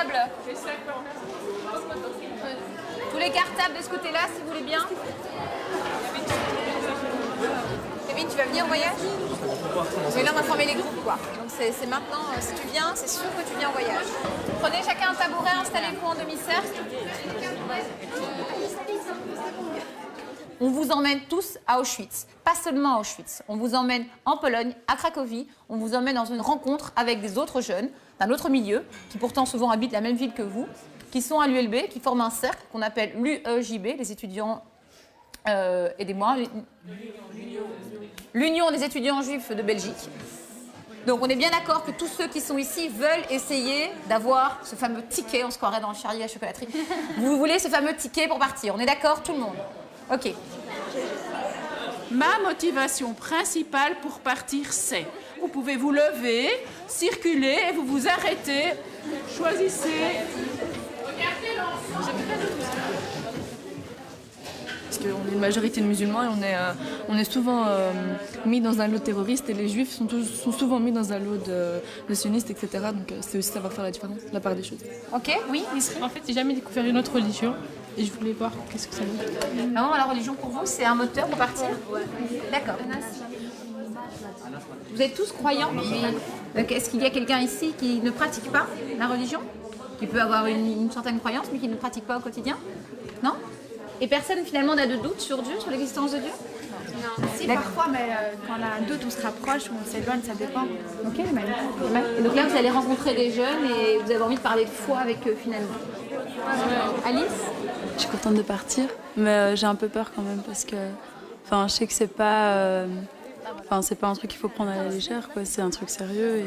cartables. Tous les cartables de ce côté-là, si vous voulez bien. Kevin, tu vas venir au voyage? Oui, là, on va former les groupes, quoi. Donc, c'est maintenant, si tu viens, c'est sûr que tu viens au voyage. Prenez chacun un tabouret, installez-vous en demi-cercle. On vous emmène tous à Auschwitz. Pas seulement à Auschwitz. On vous emmène en Pologne, à Cracovie. On vous emmène dans une rencontre avec des autres jeunes d'un autre milieu, qui pourtant souvent habitent la même ville que vous, qui sont à l'ULB, qui forment un cercle qu'on appelle l'UEJB, les étudiants... aidez-moi. L'Union des étudiants juifs de Belgique. Donc on est bien d'accord que tous ceux qui sont ici veulent essayer d'avoir ce fameux ticket, on se croirait dans le Charlie à la chocolaterie. Vous voulez ce fameux ticket pour partir, on est d'accord, tout le monde? Ok. Ma motivation principale pour partir, c'est... Vous pouvez vous lever, circuler et vous vous arrêtez. Choisissez. Parce qu'on est une majorité de musulmans et on est souvent mis dans un lot terroriste et les juifs sont souvent mis dans un lot de sionistes, etc. Donc c'est aussi savoir faire la différence, la part des choses. Ok, oui, Nisri. En fait, j'ai jamais découvert une autre religion et je voulais voir qu'est-ce que ça veut dire. Vraiment, la religion pour vous, c'est un moteur pour partir? D'accord. Vous êtes tous croyants, mais est-ce qu'il y a quelqu'un ici qui ne pratique pas la religion? Qui peut avoir une certaine croyance, mais qui ne pratique pas au quotidien? Non? Et personne finalement n'a de doute sur Dieu, sur l'existence de Dieu? Non. Si, parfois, mais quand on a un doute, on se rapproche, on s'éloigne, ça dépend. Ok, et donc là, vous allez rencontrer des jeunes et vous avez envie de parler de foi avec eux finalement. Alice? Je suis contente de partir, mais j'ai un peu peur quand même parce que je sais que c'est pas un truc qu'il faut prendre à la légère, quoi. C'est un truc sérieux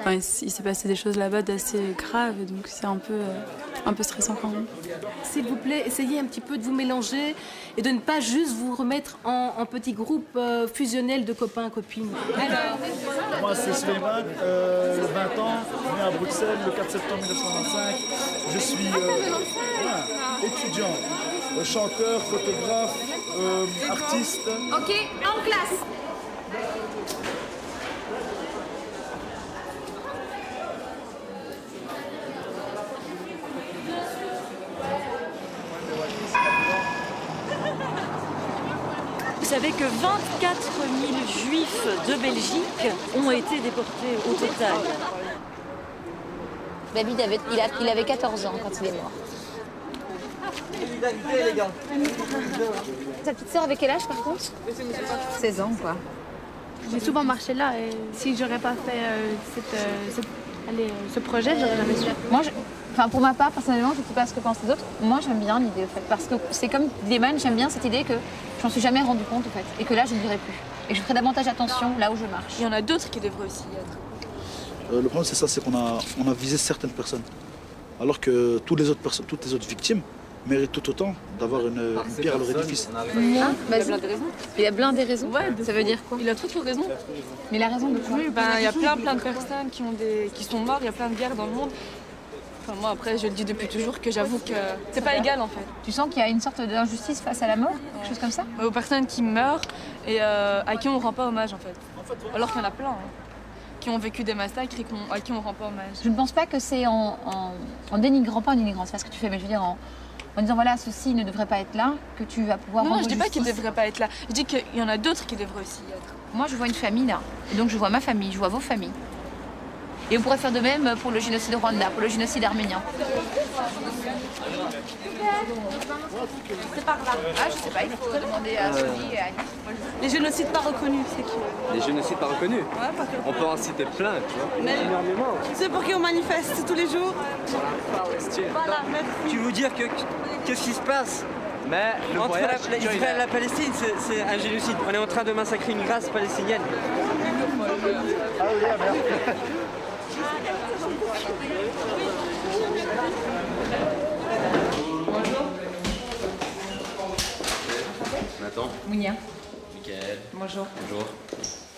et il s'est passé des choses là-bas d'assez graves, donc c'est un peu stressant quand même. S'il vous plaît, essayez un petit peu de vous mélanger et de ne pas juste vous remettre en petits groupes fusionnels de copains-copines. Moi, c'est Sleiman, 20 ans, né à Bruxelles le 4 septembre 1925. Je suis étudiant, chanteur, photographe, artiste. Ok, en classe. Vous savez que 24 000 juifs de Belgique ont été déportés au total. David avait 14 ans quand il est mort. Ta petite sœur avait quel âge par contre? 16 ans quoi. J'ai souvent marché là et si j'aurais pas fait ce projet, j'aurais jamais su. Moi, pour ma part, personnellement, je ne sais pas ce que pensent les autres. Moi, j'aime bien l'idée, en fait. Parce que c'est comme Deman, j'aime bien cette idée que je m'en suis jamais rendu compte, en fait. Et que là, je ne dirai plus. Et que je ferai davantage attention là où je marche. Il y en a d'autres qui devraient aussi y être. Le problème, c'est ça, c'est qu'on a visé certaines personnes. Alors que toutes les autres victimes méritent tout autant d'avoir une pierre à leur édifice. Il y a plein de raisons. Il y a plein des raisons. Ouais, ça veut dire quoi? Il a trop raison. Mais la raison de quoi? Oui, il y a plein de personnes qui sont mortes, il y a plein de guerres dans le monde. Enfin, moi, après, je le dis depuis toujours que j'avoue que c'est pas égal, en fait. Tu sens qu'il y a une sorte d'injustice face à la mort? Quelque chose comme ça? Aux personnes qui meurent et à qui on rend pas hommage, en fait. Alors qu'il y en a plein, qui ont vécu des massacres et à qui on rend pas hommage. Je ne pense pas que c'est en dénigrant, pas en dénigrant, c'est pas ce que tu fais, mais je veux dire en disant voilà, ceci ne devrait pas être là, que tu vas pouvoir rendre Non, je dis pas justice. qu'il devrait pas être là. Je dis qu'il y en a d'autres qui devraient aussi y être. Moi, je vois une famille là, et donc je vois ma famille, je vois vos familles. Et on pourrait faire de même pour le génocide au Rwanda, pour le génocide arménien. C'est par là. Ah, je sais pas, il faut demander à Sophie et à Annie. Les génocides pas reconnus, c'est qui? Les génocides pas reconnus. Ouais, parce que... On peut en citer plein, tu vois. Mais c'est pour qui on manifeste tous les jours. Voilà, merci. Tu veux dire que qu'est-ce qui se passe? Mais le entre voyage, Israël et la Palestine, c'est un génocide. On est en train de massacrer une race palestinienne. Ah oui, ah merde. Nathan. Mounia. Michael. Bonjour. Bonjour.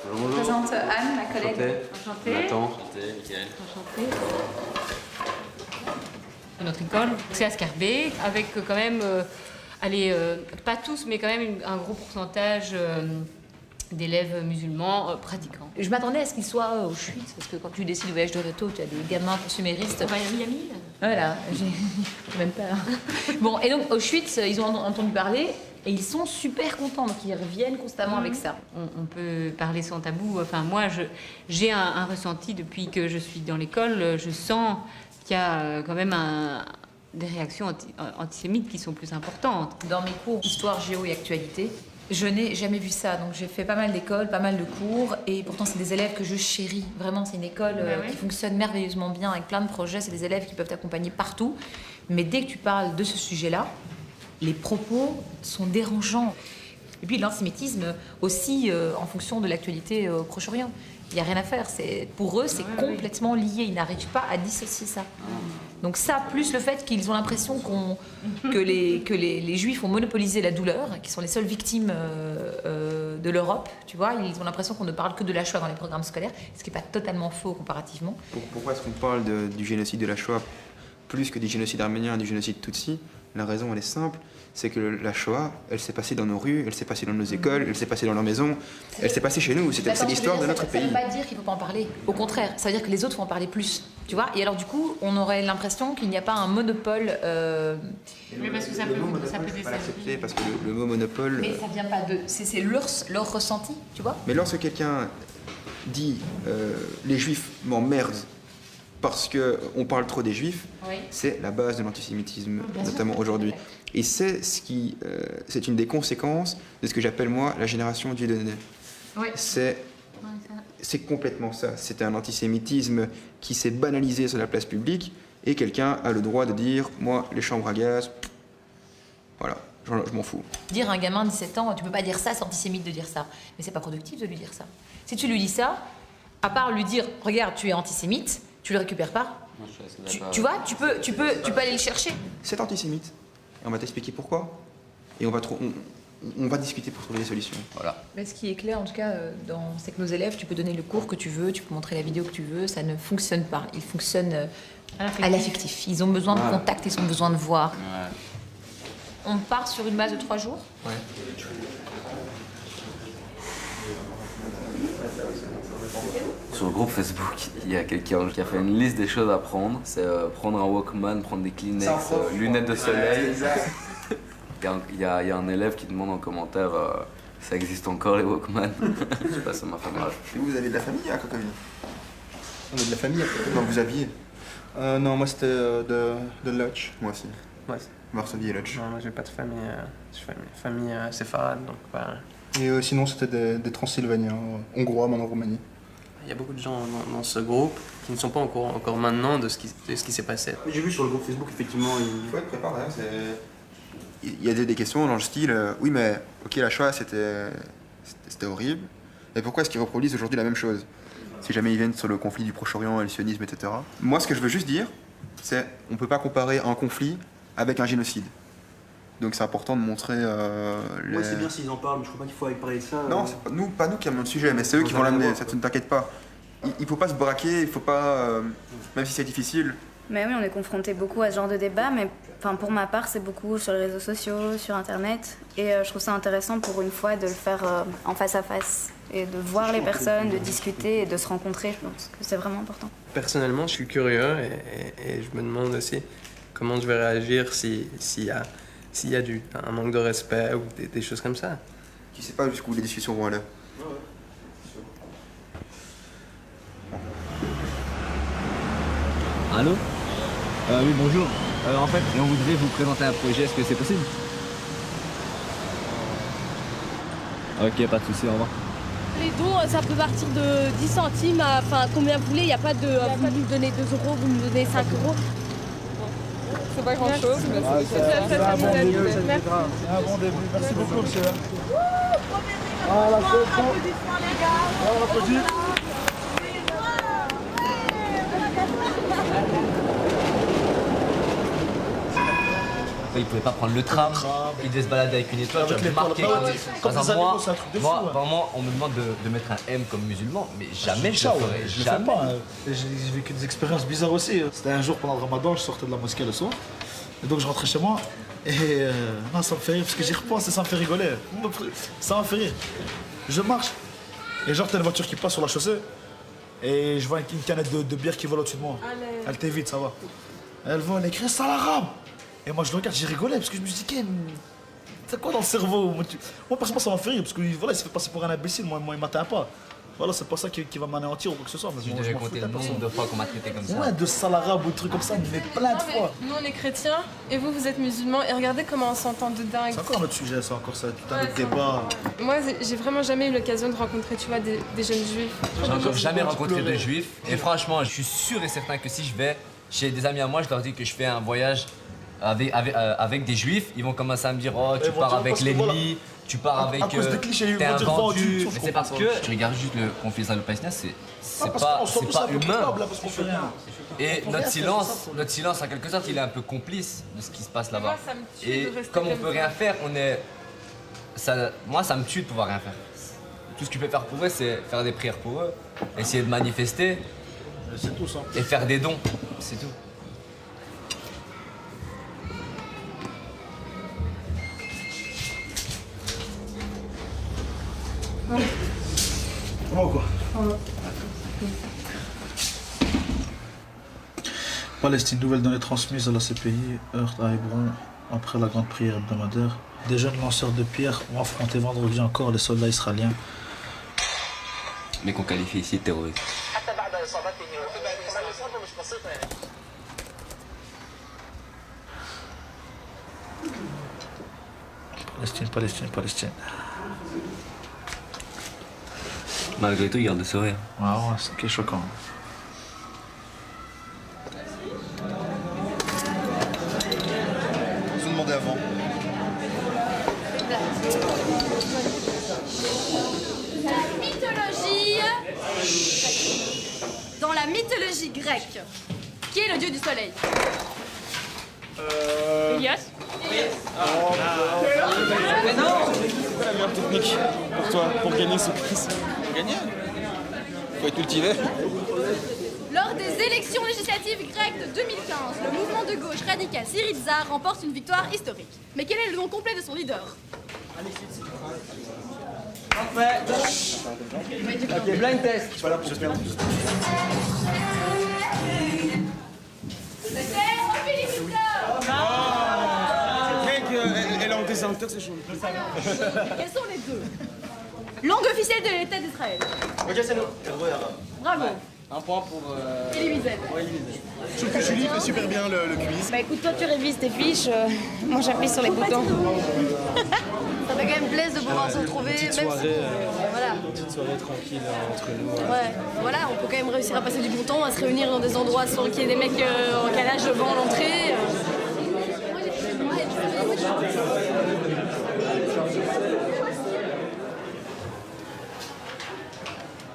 Je vous présente Anne, ma collègue. Enchantée. Nathan. Enchanté, Michael. Enchantée. Notre école, c'est à Scarbeck, avec quand même, pas tous, mais quand même un gros pourcentage d'élèves musulmans pratiquants. Je m'attendais à ce qu'ils soient au Auschwitz, parce que quand tu décides de voyage de réto, tu as des gamins consuméristes. Miami. Voilà, j'ai même pas. Bon, et donc Auschwitz, ils ont entendu parler et ils sont super contents, donc ils reviennent constamment avec ça. On peut parler sans tabou. Enfin, moi, j'ai un ressenti depuis que je suis dans l'école. Je sens qu'il y a quand même des réactions antisémites qui sont plus importantes. Dans mes cours histoire, géo et actualité, je n'ai jamais vu ça. Donc j'ai fait pas mal d'écoles, pas mal de cours, et pourtant c'est des élèves que je chéris. Vraiment, c'est une école qui fonctionne merveilleusement bien avec plein de projets. C'est des élèves qui peuvent t'accompagner partout. Mais dès que tu parles de ce sujet-là, les propos sont dérangeants. Et puis l'antisémitisme aussi en fonction de l'actualité au Proche-Orient. Il n'y a rien à faire. Pour eux, c'est complètement lié. Ils n'arrivent pas à dissocier ça. Donc ça, plus le fait qu'ils ont l'impression que les Juifs ont monopolisé la douleur, qu'ils sont les seules victimes de l'Europe, tu vois. Ils ont l'impression qu'on ne parle que de la Shoah dans les programmes scolaires, ce qui n'est pas totalement faux comparativement. Pourquoi est-ce qu'on parle du génocide de la Shoah plus que du génocide arménien et du génocide Tutsi? La raison, elle est simple, c'est que la Shoah, elle s'est passée dans nos rues, elle s'est passée dans nos écoles, elle s'est passée dans nos maisons, elle s'est passée chez nous, c'est l'histoire de notre pays. Ça ne veut pas dire qu'il ne faut pas en parler, au contraire, ça veut dire que les autres vont en parler plus, tu vois. Et alors du coup, on aurait l'impression qu'il n'y a pas un monopole... Mais parce que ça peut desservir. Parce que le mot monopole... Mais ça vient pas d'eux, c'est leur ressenti, tu vois. Mais lorsque quelqu'un dit les Juifs m'emmerdent parce qu'on parle trop des Juifs, c'est la base de l'antisémitisme, notamment aujourd'hui. Et c'est une des conséquences de ce que j'appelle moi la génération Dieudonné. C'est complètement ça. C'est un antisémitisme qui s'est banalisé sur la place publique et quelqu'un a le droit de dire moi les chambres à gaz, voilà, je m'en fous. Dire à un gamin de 17 ans, tu peux pas dire ça, c'est antisémite de dire ça. Mais c'est pas productif de lui dire ça. Si tu lui dis ça, à part lui dire regarde, tu es antisémite, tu le récupères pas. Tu vois, tu peux aller le chercher. C'est antisémite. Et on va t'expliquer pourquoi. Et on va discuter pour trouver des solutions. Voilà. Mais ce qui est clair, en tout cas, c'est que nos élèves, tu peux donner le cours que tu veux, tu peux montrer la vidéo que tu veux, ça ne fonctionne pas. Ils fonctionnent à l'affectif. Ils ont besoin de contact, ils ont besoin de voir. On part sur une base de 3 jours. Sur le groupe Facebook, il y a quelqu'un qui a fait une liste des choses à prendre. C'est prendre un Walkman, prendre des Kleenex, lunettes de soleil. Il y a un élève qui demande en commentaire ça existe encore les Walkman. Je sais pas, ça m'a fait mal. Et vous avez de la famille à Cracovie? On a de la famille à Cracovie. Non, vous aviez non, moi c'était de Lodz. Moi aussi. Ouais. Varsovie et Lodz. Non, moi j'ai pas de famille. Famille séfarade, donc pas. Et sinon c'était des Transylvaniens, hongrois, maintenant Roumanie. Il y a beaucoup de gens dans ce groupe qui ne sont pas encore maintenant de ce qui s'est passé. J'ai vu sur le groupe Facebook, effectivement... Il faut être préparé, il y a des questions dans le style oui mais ok la Shoah c'était horrible, et pourquoi est-ce qu'ils reproduisent aujourd'hui la même chose si jamais ils viennent sur le conflit du Proche-Orient et le sionisme, etc. Moi ce que je veux juste dire, c'est on peut pas comparer un conflit avec un génocide. Donc c'est important de montrer Moi c'est bien s'ils en parlent, mais je crois pas qu'il faut aller parler de ça. Non, c'est pas nous qui amenons le sujet, mais c'est eux qui vont l'amener, ça ne t'inquiète pas. Il faut pas se braquer, il faut pas... même si c'est difficile. Mais oui, on est confronté beaucoup à ce genre de débat, mais pour ma part, c'est beaucoup sur les réseaux sociaux, sur Internet. Et je trouve ça intéressant pour une fois de le faire en face à face. Et de voir les personnes, de discuter et de se rencontrer, je pense que c'est vraiment important. Personnellement, je suis curieux et je me demande aussi comment je vais réagir s'il y a un manque de respect ou des choses comme ça. Tu sais pas jusqu'où les discussions vont aller. Allô? Oui, bonjour. En fait, on voudrait vous présenter un projet, est-ce que c'est possible? Ok, pas de souci, au revoir. Les dons, ça peut partir de 10 centimes à combien vous voulez, il n'y a pas de... vous nous donnez 2 euros, vous nous donnez 5 euros. C'est pas grand chose, mais c'est un bon début. C'est un bon début. Merci beaucoup, monsieur. Voilà, c'est bon. On applaudit. Il pouvait pas prendre le tram, il devait se balader avec une étoile, j'avais marqué. Moi, on me demande de mettre un M comme musulman, mais jamais je le ferais. Je le fais pas. J'ai vécu des expériences bizarres aussi. C'était un jour pendant le ramadan, je sortais de la mosquée le soir. Et donc je rentrais chez moi. Et non, ça me fait rire, parce que j'y repense et ça me fait rigoler. Ça m'a fait rire. Je marche. Et genre, t'as une voiture qui passe sur la chaussée. Et je vois une canette de bière qui vole au-dessus de moi. Allez. Elle t'évite, ça va. Elle vole, elle écrit ça à l'arabe. Et moi, je le regarde, j'ai rigolé parce que je me suis dit, c'est quoi dans le cerveau? Moi, personnellement, ça m'a fait rire parce que voilà, il s'est fait passer pour un imbécile. Moi, il m'atteint pas. Voilà, c'est pas ça qui va m'anéantir ou quoi que ce soit. Tu devais compter le nombre de fois qu'on m'a traité comme ça. Ouais, de sale arabe ou de trucs comme ça, mais plein de fois. Nous, on est chrétiens et vous êtes musulmans. Et regardez comment on s'entend de dingue. C'est encore un autre sujet, c'est encore ça, tout un autre débat. Moi, j'ai vraiment jamais eu l'occasion de rencontrer, tu vois, des jeunes juifs. J'ai encore jamais rencontré de juifs. Et franchement, je suis sûr et certain que si je vais chez des amis à moi, je leur dis que je fais un voyage avec des juifs, ils vont commencer à me dire oh tu pars avec l'ennemi, tu pars avec t'es un vendu. Mais c'est parce que tu regardes juste le conflit israélo-palestinien, c'est pas humain. Et notre silence en quelque sorte, il est un peu complice de ce qui se passe là-bas. Et comme on peut rien faire, moi ça me tue de pouvoir rien faire. Tout ce que tu peux faire pour eux, c'est faire des prières pour eux, essayer de manifester et faire des dons, c'est tout. Comment quoi? Palestine, nouvelle donnée transmise à la CPI, heurte à Hébron après la grande prière hebdomadaire. Des jeunes lanceurs de pierres ont affronté vendredi encore les soldats israéliens. Mais qu'on qualifie ici de terroristes. Palestine. Malgré tout, il garde le sourire. Ouais, c'est ce qui est choquant. Ils ont demandé avant. Dans la mythologie grecque, qui est le dieu du soleil? Elias. Mais non! C'est quoi la meilleure technique pour toi, pour gagner ce quiz? Pour gagner? Faut être cultivé. Lors des élections législatives grecques de 2015, le mouvement de gauche radical Syriza remporte une victoire historique. Mais quel est le nom complet de son leader? Parfait. Ok, blind test. Je suis pas là pour perdre. Elle est en désinter, c'est chaud. Quels sont les deux? Langue officielle de l'État d'Israël. Ok, c'est nous. Bravo. Un point pour... Elie Wiesel. Ouais, Elie Wiesel. Je trouve que Julie fait super bien le quiz. Bah écoute, toi tu révises tes fiches, moi j'appuie sur les boutons. Ça fait quand même plaisir de pouvoir se retrouver, Petite même soirée, voilà. petite soirée tranquille entre nous. Ouais, voilà, on peut quand même réussir à passer du bon temps, à se réunir dans des endroits sans qu'il y ait des mecs en calage devant l'entrée.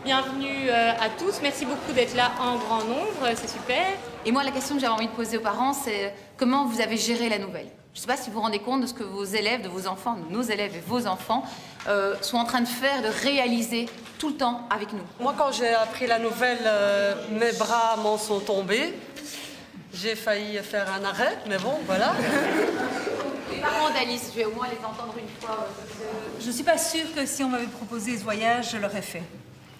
Bienvenue à tous, merci beaucoup d'être là en grand nombre, c'est super. Et moi, la question que j'avais envie de poser aux parents, c'est comment vous avez géré la nouvelle? Je ne sais pas si vous vous rendez compte de ce que vos élèves, de vos enfants, de nos élèves et vos enfants sont en train de faire, de réaliser tout le temps avec nous. Moi, quand j'ai appris la nouvelle, mes bras m'en sont tombés. J'ai failli faire un arrêt, mais bon, voilà. Les parents d'Alice, je vais au moins les entendre une fois. Je ne suis pas sûre que si on m'avait proposé ce voyage, je l'aurais fait.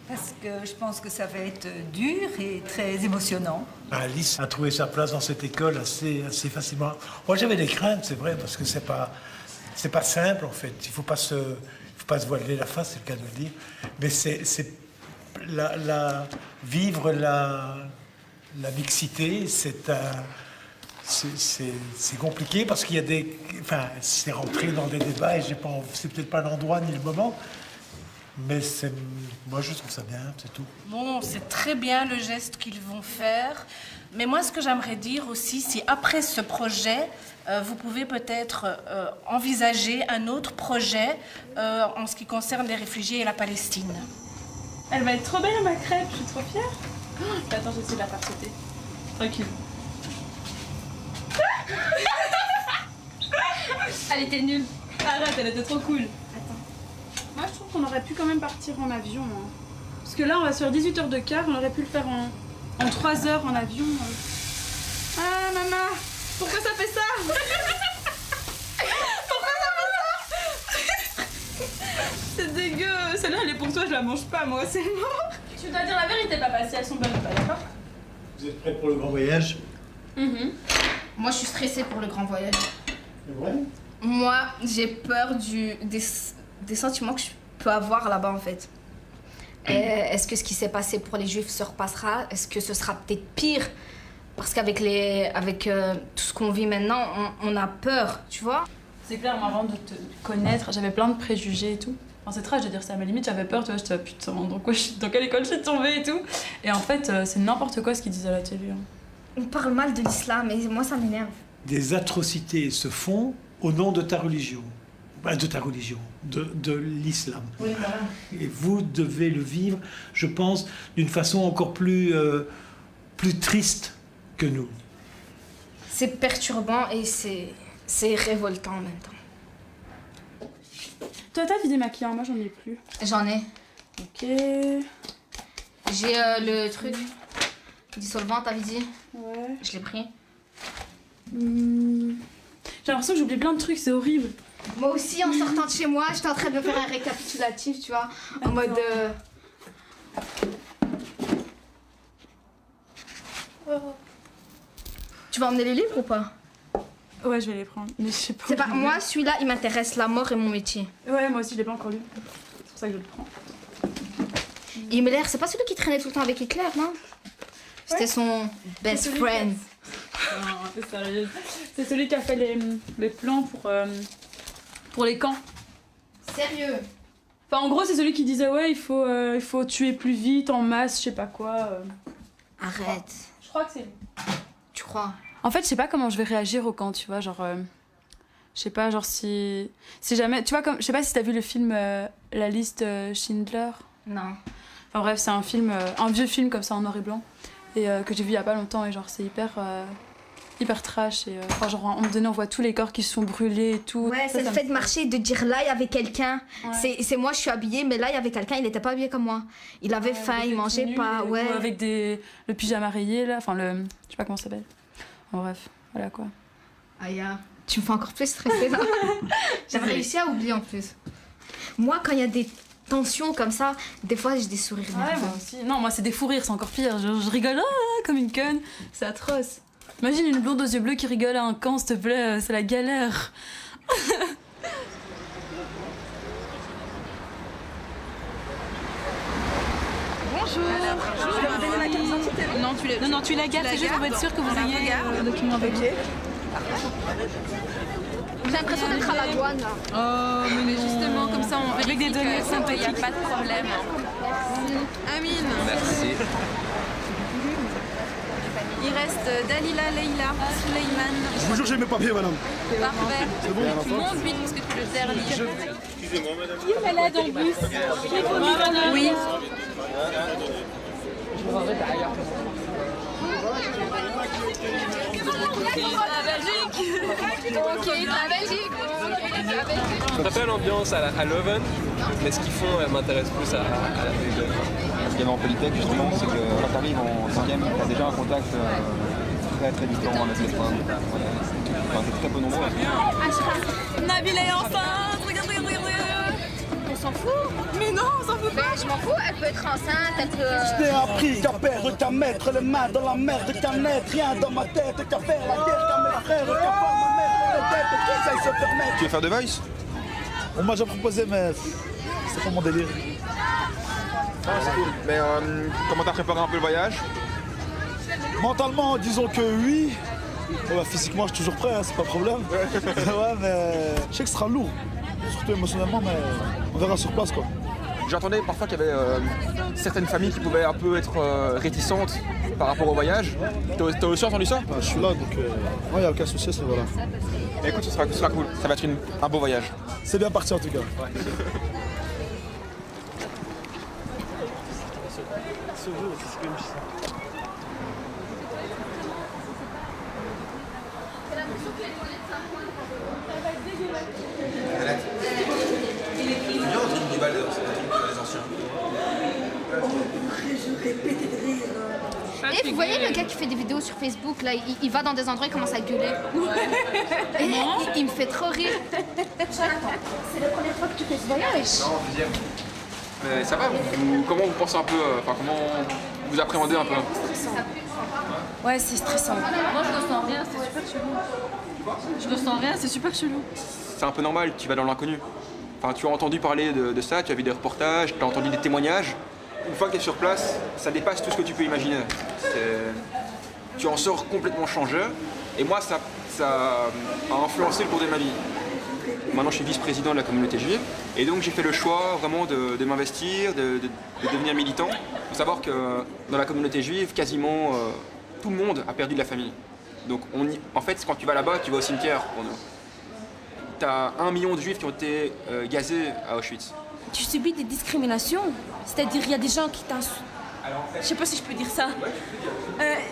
Parce que je pense que ça va être dur et très émotionnant. Alice a trouvé sa place dans cette école assez facilement. Moi, j'avais des craintes, c'est vrai, parce que c'est pas simple, en fait. Il faut pas se voiler la face, c'est le cas de le dire. Mais vivre la mixité, c'est compliqué parce qu'il y a des... Enfin, c'est rentrer dans des débats et c'est peut-être pas l'endroit ni le moment. Mais moi, je trouve ça bien, c'est tout. Bon, c'est très bien le geste qu'ils vont faire. Mais moi, ce que j'aimerais dire aussi, c'est après ce projet, vous pouvez peut-être envisager un autre projet en ce qui concerne les réfugiés et la Palestine. Elle va être trop belle, ma crêpe, je suis trop fière. Oh, attends, j'essaie de la faire sauter. Tranquille. Elle était nulle. Arrête, elle était trop cool. Moi, je trouve qu'on aurait pu quand même partir en avion. Hein. Parce que là, on va sur 18 heures de car, on aurait pu le faire en 3 heures en avion. Ah, maman, pourquoi ça fait ça? Pourquoi ça fait ça? C'est dégueu. Celle-là, elle est toi, je la mange pas, moi, c'est mort. Tu dois dire la vérité, papa, si elles sont bonnes ou pas, d'accord? Vous êtes prêts pour le grand voyage? Moi, je suis stressée pour le grand voyage. C'est vrai? Moi, j'ai peur des sentiments que je peux avoir là-bas, en fait. Est-ce que ce qui s'est passé pour les Juifs se repassera? Est-ce que ce sera peut-être pire? Parce qu'avec tout ce qu'on vit maintenant, on a peur, tu vois? C'est clair, moi, avant de te connaître, j'avais plein de préjugés et tout. Enfin, c'est trash de dire ça, à ma limite, j'avais peur, tu vois, j'étais putain, dans quelle école je suis tombée et tout. Et en fait, c'est n'importe quoi ce qu'ils disent à la télé. Hein. On parle mal de l'islam et moi, ça m'énerve. Des atrocités se font au nom de ta religion. De ta religion, de l'islam. Oui, voilà. Et vous devez le vivre, je pense, d'une façon encore plus triste que nous. C'est perturbant et c'est révoltant en même temps. Toi, t'as du démaquillant, moi j'en ai plus. J'en ai. Ok. J'ai le truc dissolvant, t'avais dit? Ouais. Je l'ai pris. J'ai l'impression que j'oublie plein de trucs, c'est horrible. Moi aussi, en sortant de chez moi, j'étais en train de me faire un récapitulatif, tu vois, en mode... Tu vas emmener les livres ou pas? Ouais, je vais les prendre, mais je sais pas. C'est pas moi, celui-là, il m'intéresse, la mort et mon métier. Ouais, moi aussi, je l'ai pas encore lu. C'est pour ça que je le prends. Himmler, c'est pas celui qui traînait tout le temps avec Hitler, non? C'était son best friend. Non, c'est sérieux. C'est celui qui a fait les plans pour les camps. Sérieux? Enfin, en gros, c'est celui qui disait ouais, il faut tuer plus vite, en masse, je sais pas quoi. Arrête. Je crois que c'est lui. Tu crois? En fait, je sais pas comment je vais réagir au camp, tu vois, genre... je sais pas, genre si jamais... Tu vois, comme, je sais pas si t'as vu le film La liste Schindler. Non. Enfin bref, c'est un film, un vieux film comme ça en noir et blanc. Et que j'ai vu il y a pas longtemps et genre c'est hyper trash et enfin genre à un moment donné on voit tous les corps qui se sont brûlés et tout. Ouais, c'est le fait de marcher et de dire là il y avait quelqu'un. Ouais. C'est moi je suis habillée mais là il y avait quelqu'un, il était pas habillé comme moi. Il avait faim, il mangeait pas, ouais. Avec le pyjama rayé là, enfin je sais pas comment ça s'appelle. En bref, voilà quoi. Aya, tu me fais encore plus stresser là. J'avais réussi à oublier en plus. Moi quand il y a des tensions comme ça, des fois j'ai des sourires nerveux. Ouais, moi aussi. Non, moi c'est des fous rires, c'est encore pire. Je rigole comme une conne, c'est atroce. Imagine une blonde aux yeux bleus qui rigole à un camp, s'il te plaît, c'est la galère. Bonjour. Je vais vous donner ma carte d'identité. Non, tu la gardes, c'est juste pour être sûr que vous ayez un document avec. J'ai l'impression d'être à la douane. Oh, mais justement, comme ça, avec des données synthétiques, il n'y a pas de problème. Amine. Merci. Il reste Dalila, Leïla, Suleiman. Je vous jure, j'ai mes papiers, madame. Parfait. C'est bon. Tu montes vite parce que tu le terres lire. Excusez-moi, madame. Qui est malade en bus? Oui. La Belgique. Ok, la Belgique. Je préfère l'ambiance à Leuven, mais ce qu'ils font m'intéresse plus à la Belgique. Ce qu'il y a en Polytech, justement, c'est que quand tu arrives en 5e, tu as déjà un contact très différent avec les femmes. Enfin, c'est très peu nombreux. Nabila est enceinte. Regarde. On s'en fout? Mais non, on s'en fout pas. Je m'en fous, elle peut être enceinte, elle peut... Je t'ai appris qu'à perdre, qu'à mettre les mains dans la merde, qu'à n'être rien dans ma tête, qu'à faire la guerre, qu'à mes frères, qu'à pas ma mère dans la tête, qui sait se permettre. Tu veux faire de Voice? On m'a déjà proposé, mais c'est pas mon délire. Ah, c'est cool. Mais comment t'as préparé un peu le voyage? Mentalement, disons que oui. Ouais, physiquement, je suis toujours prêt, hein, c'est pas un problème. Ouais, mais je sais que ce sera lourd. Surtout émotionnellement, mais on verra sur place, quoi. J'entendais parfois qu'il y avait certaines familles qui pouvaient un peu être réticentes par rapport au voyage. T'as aussi entendu ça? Je suis là, donc il n'y a aucun souci à ce niveau-là. Écoute, ce sera cool. Ça va être un beau voyage. C'est bien parti en tout cas. Et vous voyez le gars qui fait des vidéos sur Facebook, là, il va dans des endroits, il commence à gueuler. Et il me fait trop rire. Attends, c'est la première fois que tu fais ce voyage? Non, deuxième. Mais ça va, comment vous pensez un peu, comment vous appréhendez un peu? Ouais, c'est stressant. Moi, je ressens rien, c'est super chelou. Je ressens rien, c'est super chelou. C'est un peu normal, tu vas dans l'inconnu. Enfin, tu as entendu parler de ça, tu as vu des reportages, tu as entendu des témoignages. Une fois que tu es sur place, ça dépasse tout ce que tu peux imaginer. Tu en sors complètement changé. Et moi, ça a influencé le cours de ma vie. Maintenant, je suis vice-président de la communauté juive. Et donc, j'ai fait le choix vraiment de m'investir, de devenir militant. Il faut savoir que dans la communauté juive, quasiment tout le monde a perdu de la famille. Donc, en fait, quand tu vas là-bas, tu vas au cimetière pour nous. Tu as 1 million de juifs qui ont été gazés à Auschwitz. Tu subis des discriminations. C'est-à-dire, il y a des gens qui t'insultent. Je sais pas si je peux dire ça.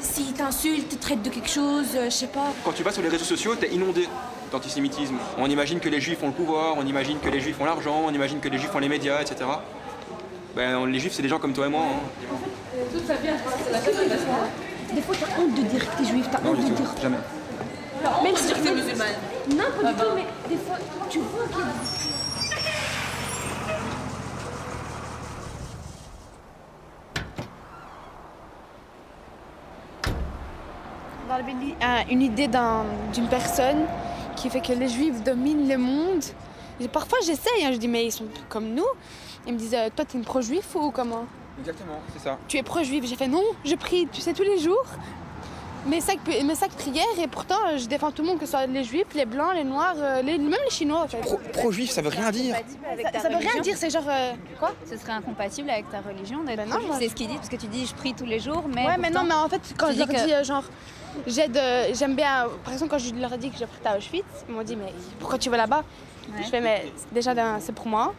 S'ils t'insultent, te traitent de quelque chose, je sais pas. Quand tu vas sur les réseaux sociaux, t'es inondé d'antisémitisme. On imagine que les juifs ont le pouvoir, on imagine que les juifs ont l'argent, on imagine que les juifs ont les médias, etc. Ben, les juifs, c'est des gens comme toi et moi. Hein. Tout ça vient, c'est la Des fois, t'as honte de dire que t'es juif, t'as honte de dire. Jamais. Même si tu es musulmane. Non, pas du tout, mais des fois, tu vois qu'il y a... Dans le Béli, une idée d'une personne qui fait que les Juifs dominent le monde. Et parfois j'essaye, je dis mais ils sont comme nous. Ils me disent toi t'es une pro-juif ou comment? Exactement, c'est ça. Tu es pro-juif? J'ai fait non, je prie, tu sais, tous les jours. Mes sacs prières et pourtant je défends tout le monde, que ce soit les Juifs, les Blancs, les Noirs, même les Chinois en fait. Pro-juif, ça veut rien dire. Ça veut rien dire, c'est genre... quoi? Ce serait incompatible avec ta religion d'être non, c'est ce qu'ils disent, parce que tu dis je prie tous les jours, mais ouais, mais non, mais en fait, quand je leur dis genre... J'aime bien, par exemple, quand je leur ai dit que j'ai prêté à Auschwitz, ils m'ont dit mais pourquoi tu vas là-bas? Je fais mais déjà c'est pour moi,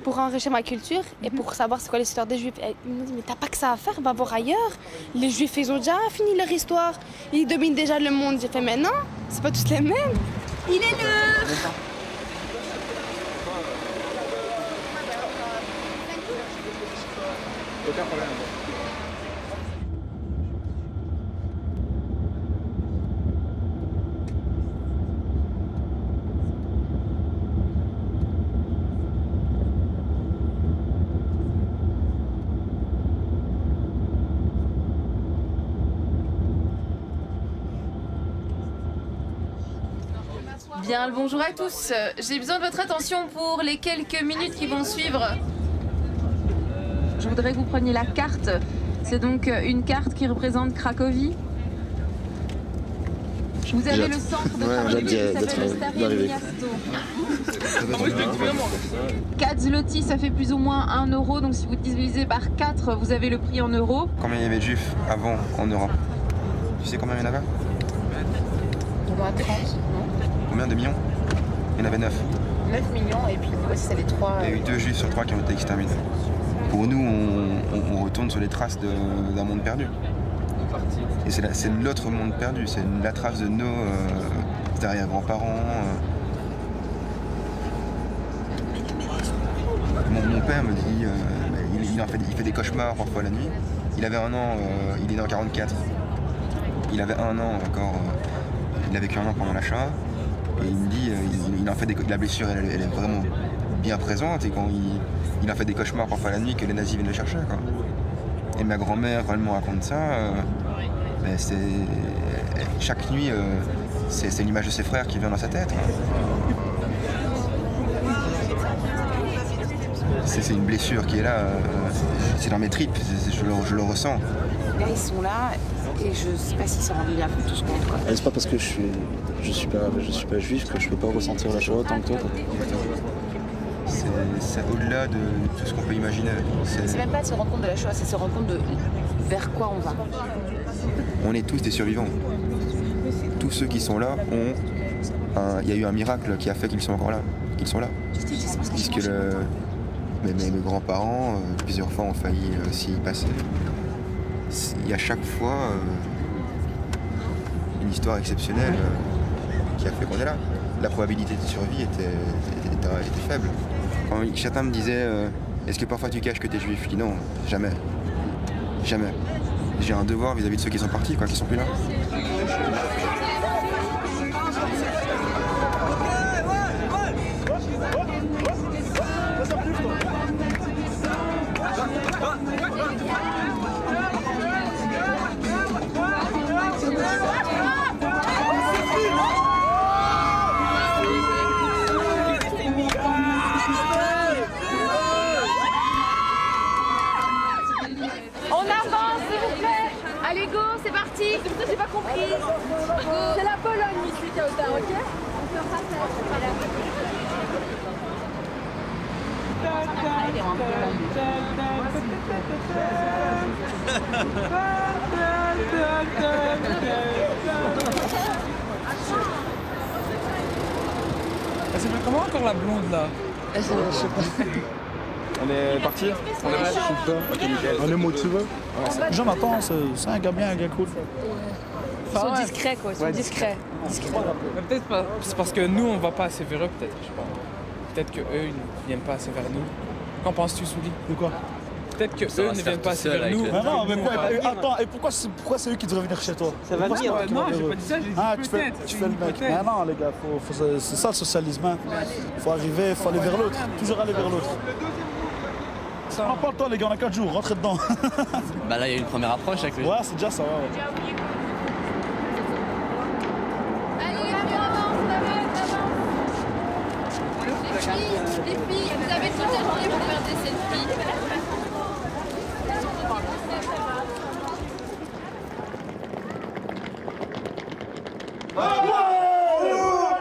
pour enrichir ma culture et pour savoir c'est quoi l'histoire des Juifs. Et ils m'ont dit mais t'as pas que ça à faire, va voir ailleurs. Les Juifs ils ont déjà fini leur histoire, ils dominent déjà le monde. J'ai fait mais non, c'est pas tous les mêmes. Il est l'heure. Aucun problème. Bien, le bonjour à tous. J'ai besoin de votre attention pour les quelques minutes qui vont suivre. Je voudrais que vous preniez la carte. C'est donc une carte qui représente Cracovie. Vous avez le centre de Cracovie qui s'appelle le Stare Miasto. 4 zloty, ça fait plus ou moins 1 euro. Donc si vous divisez par 4, vous avez le prix en euros. Combien il y avait de juifs avant en Europe? Tu sais combien il y en avait? Il y en a 30, non? Combien de millions? Il y en avait 9. 9 millions et puis c'est les 3... Il y a eu 2 juifs sur 3 qui ont été exterminés. Pour nous, on retourne sur les traces d'un monde perdu. Et c'est l'autre monde perdu, c'est la trace de nos arrière-grands-parents. Mon père me dit, il fait des cauchemars parfois la nuit. Il avait 1 an, il est né en 44. Il avait 1 an encore, il a vécu 1 an pendant la Shoah. Et il me dit, il en fait la blessure, elle est vraiment bien présente. Et quand il en fait des cauchemars parfois la nuit que les nazis viennent le chercher, quoi. Et ma grand-mère, quand elle me raconte ça, chaque nuit, c'est l'image de ses frères qui vient dans sa tête. C'est une blessure qui est là, c'est dans mes tripes, je le ressens. Là, ils sont là et je sais pas s'ils s'en rendent bien tous compte. Quoi. C'est pas parce que je suis pas juif que je peux pas ressentir la Shoah autant que toi. C'est au-delà de tout ce qu'on peut imaginer. C'est même pas de se rendre compte de la Shoah, c'est se rendre compte de vers quoi on va. On est tous des survivants. Tous ceux qui sont là il y a eu un miracle qui a fait qu'ils sont encore là, qu'ils sont là. Puisque mes grands-parents, plusieurs fois, ont failli s'y passer. Il y a chaque fois une histoire exceptionnelle qui a fait qu'on est là. La probabilité de survie était faible. Quand Chatin me disait est-ce que parfois tu caches que t'es juif? Je dis non, jamais. Jamais. J'ai un devoir vis-à-vis de ceux qui sont partis, qui sont plus là. ici, Kautar, ok? Elle s'appelle comment encore la blonde là? Je sais pas. On est parti? On est prêt? Ok, nickel. On est motivé. Jonathan, c'est un gars bien, un gars cool. Ils sont discrets, quoi. Ils sont discrets. Mais peut-être pas. C'est parce que nous, on va pas assez vers eux, peut-être, je sais pas. Peut-être qu'eux, ils ne viennent pas assez vers nous. Qu'en penses-tu, Souli? De quoi? Peut-être qu'eux ne viennent pas assez vers nous. Mais non, mais quoi? Attends, et pourquoi c'est eux qui devraient venir chez toi? Ça va venir. Non, j'ai pas dit ça, j'ai dit peut-être. Tu fais le mec. Mais non, les gars, c'est ça le socialisme. Hein. Faut arriver, faut aller vers l'autre. Toujours aller vers l'autre. On n'a pas le temps, les gars, on a 4 jours, rentrez dedans. Bah là, il y a une première approche avec lui. Ouais, c'est déjà ça, ouais. Les filles, vous avez toute la journée pour faire des selfies.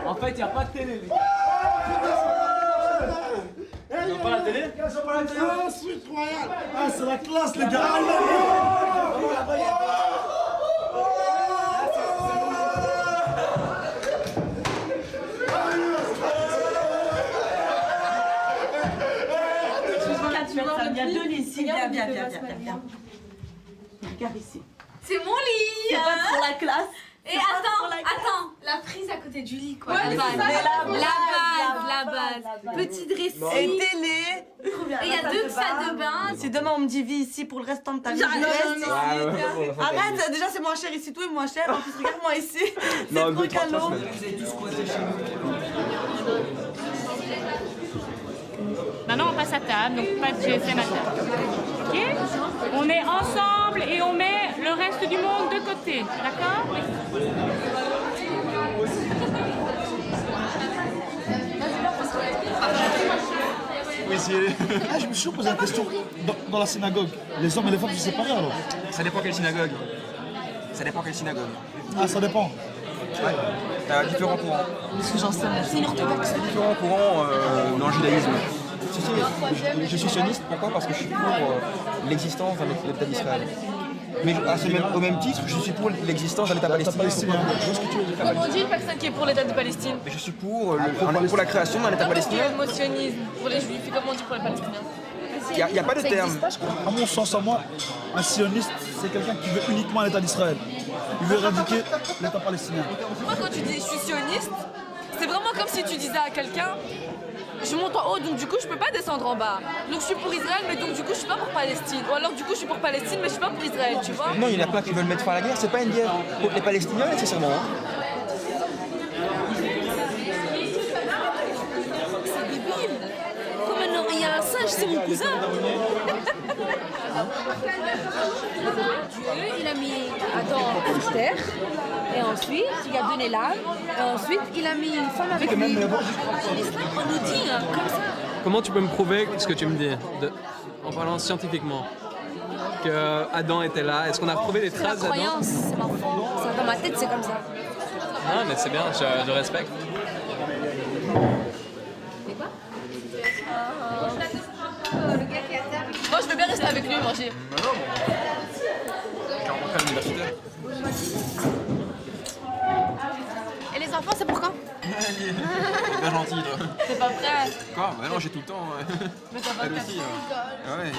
En fait, il n'y a pas de télé, les gars. Ils ont pas la télé? Ils ont pas la télé? Ah, suite royale! Ah, c'est la classe, les gars! Viens, deux lits ici, viens. Regarde ici. C'est mon lit. C'est pas pour la classe. Et attends, la prise à côté du lit, quoi. Ouais, la base. Petit dressing. Et télé. Et il y a 2 salles de bain. Si demain on me dit vis ici pour le restant de ta vie, arrête, déjà c'est moins cher ici, tout est moins cher. En plus, regarde-moi ici. C'est trop calot. Maintenant, on passe à table, donc pas de GSM à table. Ok? On est ensemble et on met le reste du monde de côté. D'accord? Oui, ah, je me suis posé la question. Dans la synagogue, les hommes et les femmes sont séparés alors? Ça dépend quelle synagogue. Ah, ça dépend. Ouais. T'as différents courants. Parce que j'en sais, c'est une orthodoxe. Différents courants dans le judaïsme. Je suis sioniste, pourquoi? Parce que je suis pour l'existence d'un État d'Israël. Mais au même titre, je suis pour l'existence d'un État palestinien. Comment on dit une personne qui est pour l'État de Palestine? Mais je suis pour la création d'un État palestinien. Quel mot sionisme pour les Juifs et comment on dit pour les Palestiniens? Il n'y a pas de terme. À mon sens, à moi, un sioniste, c'est quelqu'un qui veut uniquement l'État d'Israël. Il veut éradiquer l'État palestinien. Moi, quand tu dis je suis sioniste, c'est vraiment comme si tu disais à quelqu'un je monte en haut, donc du coup je peux pas descendre en bas. Donc je suis pour Israël, mais donc du coup je suis pas pour Palestine. Ou alors du coup je suis pour Palestine, mais je suis pas pour Israël, tu vois. Non, il y en a plein qui veulent mettre fin à la guerre. C'est pas une guerre contre les Palestiniens nécessairement. C'est débile. Comme il y a un singe, c'est mon cousin. Dieu, il a mis Adam sur terre, et ensuite il a donné l'âme, et ensuite il a mis une femme avec lui. On nous dit comme ça. Comment tu peux me prouver ce que tu me dis, en parlant scientifiquement, que Adam était là? Est-ce qu'on a retrouvé des traces d'Adam? C'est ma croyance, c'est ma foi. Dans ma tête, c'est comme ça. Non, mais c'est bien, je respecte. Moi, je veux bien rester avec lui et manger. Et les enfants, c'est pour quand? Elle est bien gentille, toi. T'es pas prêt? Quoi? Bah non, j'ai tout le temps. Mais t'as pas Elle prêt. aussi. Ouais.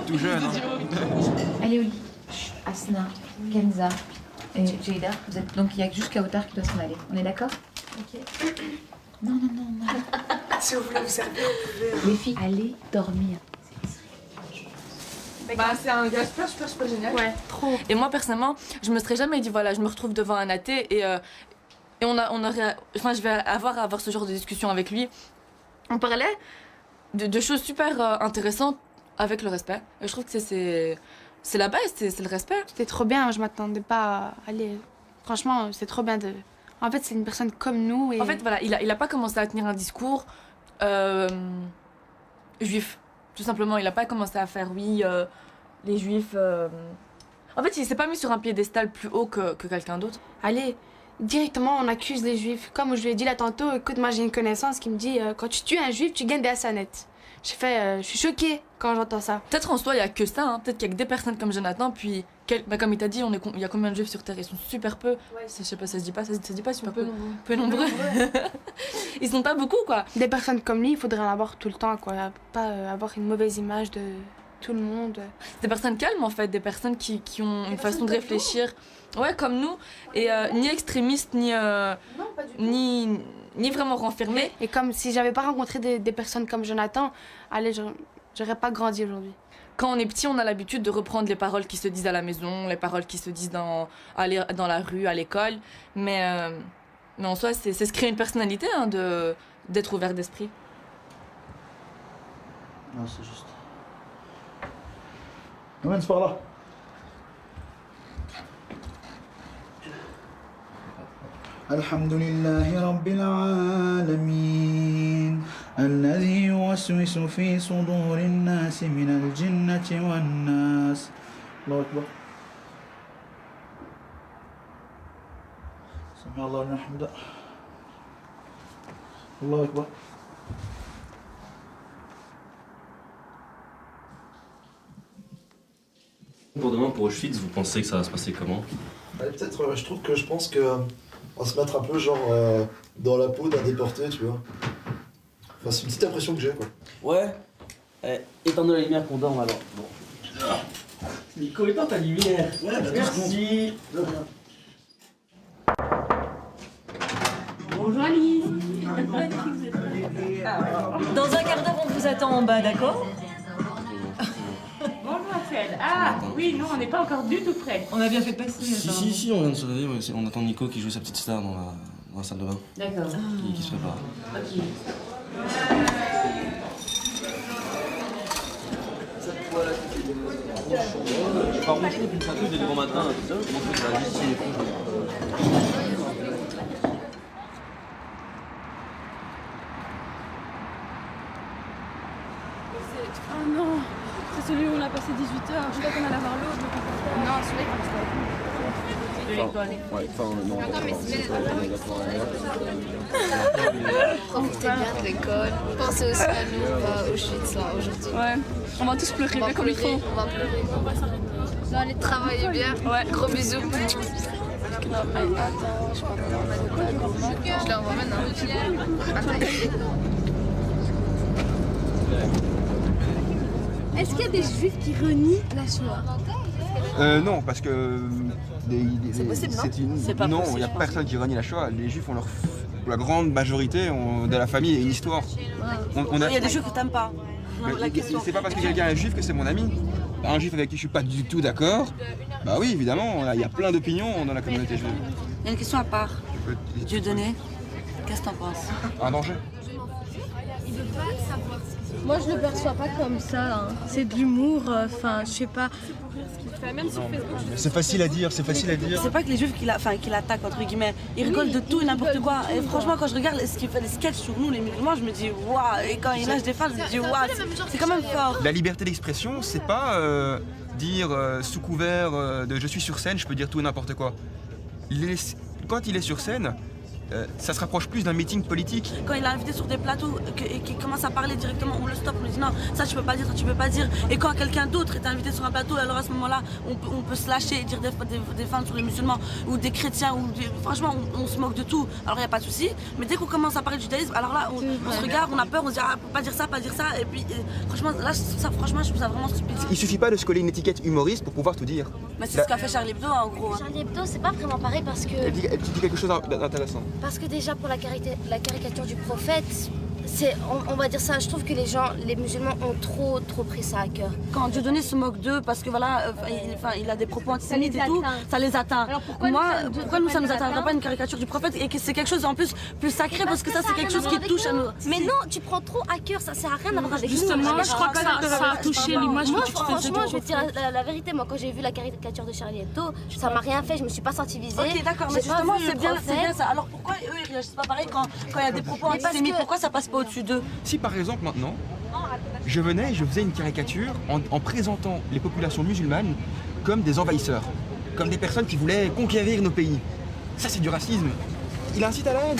Tout jeune. Hein. Allez au lit. Asna, Kenza et Jada, vous êtes... donc il n'y a que juste Kautar qui doit s'en aller. On est d'accord? Ok. Non. Si vous voulez vous servir, vous pouvez. Les filles, allez dormir. Bah, c'est un gars super génial. Ouais, trop. Et moi, personnellement, je me serais jamais dit, voilà, je me retrouve devant un athée et on aurait... Enfin, je vais avoir ce genre de discussion avec lui. On parlait de choses super intéressantes avec le respect. Et je trouve que c'est la base, c'est le respect. C'était trop bien, je m'attendais pas à aller... Franchement, c'est trop bien de... En fait, c'est une personne comme nous et... En fait, voilà, il a pas commencé à tenir un discours juif. Tout simplement, il a pas commencé à faire, oui, les juifs... En fait, il s'est pas mis sur un piédestal plus haut que quelqu'un d'autre. Allez, directement on accuse les juifs. Comme je lui ai dit là tantôt, écoute, moi j'ai une connaissance qui me dit quand tu tues un juif, tu gagnes des hasanettes. J'ai fait, je suis choquée quand j'entends ça. Peut-être en soi, il n'y a que ça, hein. Peut-être qu'il y a que des personnes comme Jonathan, puis comme il t'a dit, il y a combien de juifs sur Terre? Ils sont super peu. Ouais. Je sais pas, ça se dit pas super peu. Peu nombreux. Ils sont pas beaucoup, quoi. Des personnes comme lui, il faudrait en avoir tout le temps, quoi. Pas avoir une mauvaise image de tout le monde. Des personnes calmes, en fait, des personnes qui ont une façon de réfléchir. Ouais, comme nous. Et ni extrémistes, ni vraiment renfermés. Et comme si j'avais pas rencontré des personnes comme Jonathan, allez, j'aurais pas grandi aujourd'hui. Quand on est petit, on a l'habitude de reprendre les paroles qui se disent à la maison, les paroles qui se disent dans la rue, à l'école. Mais en soi, c'est se créer une personnalité, hein, d'être ouvert d'esprit. Non, c'est juste. Amène par là. Alhamdulillahi Rabbil Alamin. الذي يوسوس في صدور الناس من الجنة والناس. الله أكبر. سمع الله لمن حمده. الله أكبر. Pour demain, pour Auschwitz, vous pensez que ça va se passer comment? Peut-être, je pense que on va se mettre un peu genre dans la peau d'un déporté, tu vois. Enfin, c'est une petite impression que j'ai, quoi. Ouais. Éteins-nous la lumière qu'on dorme alors. Bon. Nico, éteins ta lumière. Ouais, bah, merci. Bonjour Alice. Dans un quart d'heure, on vous attend en bas, d'accord? Bonjour Axel. Ah oui, nous on n'est pas encore du tout prêts. On a bien fait passer. Si, on vient de se réveiller. On attend Nico qui joue sa petite star dans la salle de bain. D'accord. Qui se prépare. Ok. Par contre, une photo dès le bon matin, tout ça, comment tu vas juste signer Oh non, c'est celui où on a passé 18 heures. Je crois qu'on allait avoir l'autre. Non, celui-là, il de l'école. Ouais, enfin, non. Profitez bien de l'école. Pensez aussi à nous, Auschwitz, là, aujourd'hui. Ouais, on va tous pleurer, comme il faut. On va pleurer. Vous allez travailler bien. Ouais, gros bisous. Attends, je crois que je l'envoie maintenant. Est-ce qu'il y a des juifs qui renient la Shoah? Non, parce que c'est possible, non? Non, il n'y a personne qui renie la Shoah. Les Juifs ont pour la grande majorité de la famille une histoire. Il y a des Juifs que t'aimes pas. C'est pas parce que quelqu'un est juif que c'est mon ami. Un juif avec qui je suis pas du tout d'accord, bah oui, évidemment, il y a plein d'opinions dans la communauté juive. Il y a une question à part. Dieudonné, qu'est-ce que t'en penses? Un danger. Moi, je le perçois pas comme ça. Hein. C'est de l'humour, enfin, je sais pas. Même sur Facebook, c'est facile à dire, c'est facile à dire. C'est pas que les juifs qui l'attaquent, entre guillemets. Ils rigolent de tout et n'importe quoi. Et franchement, quand je regarde ce qu'il fait les sketchs sur nous, les musulmans, je me dis waouh. Et quand il lâche des femmes, je me dis waouh. C'est quand même fort. La liberté d'expression, c'est pas dire sous couvert de je suis sur scène, je peux dire tout et n'importe quoi. Quand il est sur scène, ça se rapproche plus d'un meeting politique. Quand il est invité sur des plateaux et qu'il commence à parler directement, on le stoppe, on lui dit non, ça tu peux pas dire, ça tu peux pas dire. Et quand quelqu'un d'autre est invité sur un plateau, alors à ce moment-là, on peut se lâcher et dire des femmes sur les musulmans ou des chrétiens. Franchement, on se moque de tout. Alors il n'y a pas de souci. Mais dès qu'on commence à parler du judaïsme, alors là, on se regarde, on a peur, on se dit ah, pas dire ça, pas dire ça. Et puis franchement, là, je trouve ça vraiment stupide. Il suffit pas de se coller une étiquette humoriste pour pouvoir tout dire. Mais c'est ce qu'a fait Charlie Hebdo en gros. Charlie Hebdo, c'est pas vraiment pareil parce que... Elle dit quelque chose d'intéressant. Parce que déjà pour la caricature du prophète, on va dire ça, je trouve que les musulmans ont trop pris ça à cœur. Quand Dieudonné se moque d'eux parce que voilà, il a des propos antisémites et tout, ça les atteint. Alors pourquoi nous ça nous atteindrait pas une caricature du prophète et que c'est quelque chose en plus sacré parce que ça c'est quelque chose qui touche à nous. Mais non, tu prends trop à cœur, ça sert à rien d'avoir avec nous. Justement, je crois que ça a touché l'image que tu te faisais. Franchement, je vais te dire la vérité, moi quand j'ai vu la caricature de Charlie Hebdo, ça m'a rien fait, je me suis pas sentie visée. Ok d'accord, mais justement c'est bien ça. Alors pourquoi eux ils réagissent pas pareil quand il y a des propos antisémites? Pourquoi ça passe pas au-dessus d'eux? Si par exemple maintenant, je venais et je faisais une caricature en présentant les populations musulmanes comme des envahisseurs, comme des personnes qui voulaient conquérir nos pays. Ça, c'est du racisme. Il incite à la haine.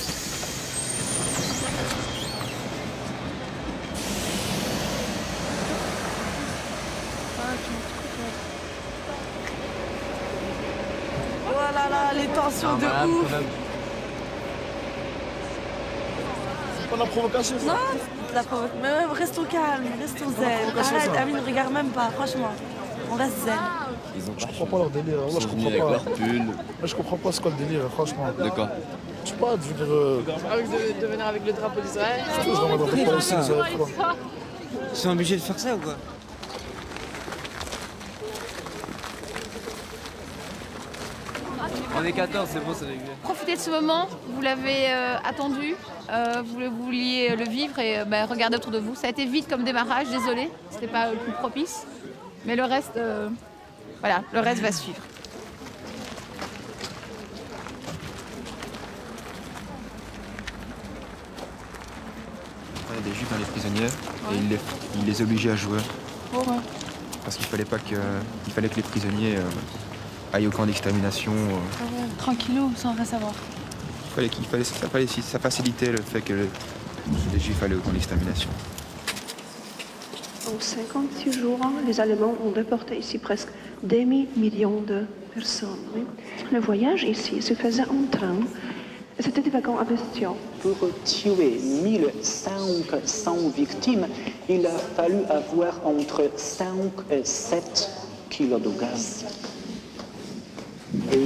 Oh là là, les tensions de ouf. C'est pas de la provocation, ça. Non, c'est de la provocation. Mais ouais, restons calmes, restons zen. Arrête, Amine, ne regarde même pas, franchement. On reste zen. Je comprends pas leur délire. Moi, je comprends pas. Moi, je comprends pas c'est quoi le délire, franchement. D'accord. Je sais pas, de venir. De venir avec le drapeau d'Israël. Je vais mettre un aussi, quoi. Ils sont obligés de faire ça ou quoi? On est 14, c'est bon, c'est réglé. Profitez de ce moment, vous l'avez attendu, vous vouliez le vivre et regardez autour de vous. Ça a été vite comme démarrage, désolé, c'était pas le plus propice, mais le reste, voilà, le reste va suivre. Il y a des juifs dans les prisonnières et il les obligeait à jouer. Oh, ouais. Parce qu'il fallait que les prisonniers aillent au camp d'extermination. Tranquillou, sans rien savoir. Ça facilitait le fait que les juifs allaient au camp d'extermination. En 56 jours, les Allemands ont déporté ici presque demi-million de personnes. Oui. Le voyage ici se faisait en train. C'était des wagons à bestiaux. Pour tuer 1500 victimes, il a fallu avoir entre 5 et 7 kilos de gaz.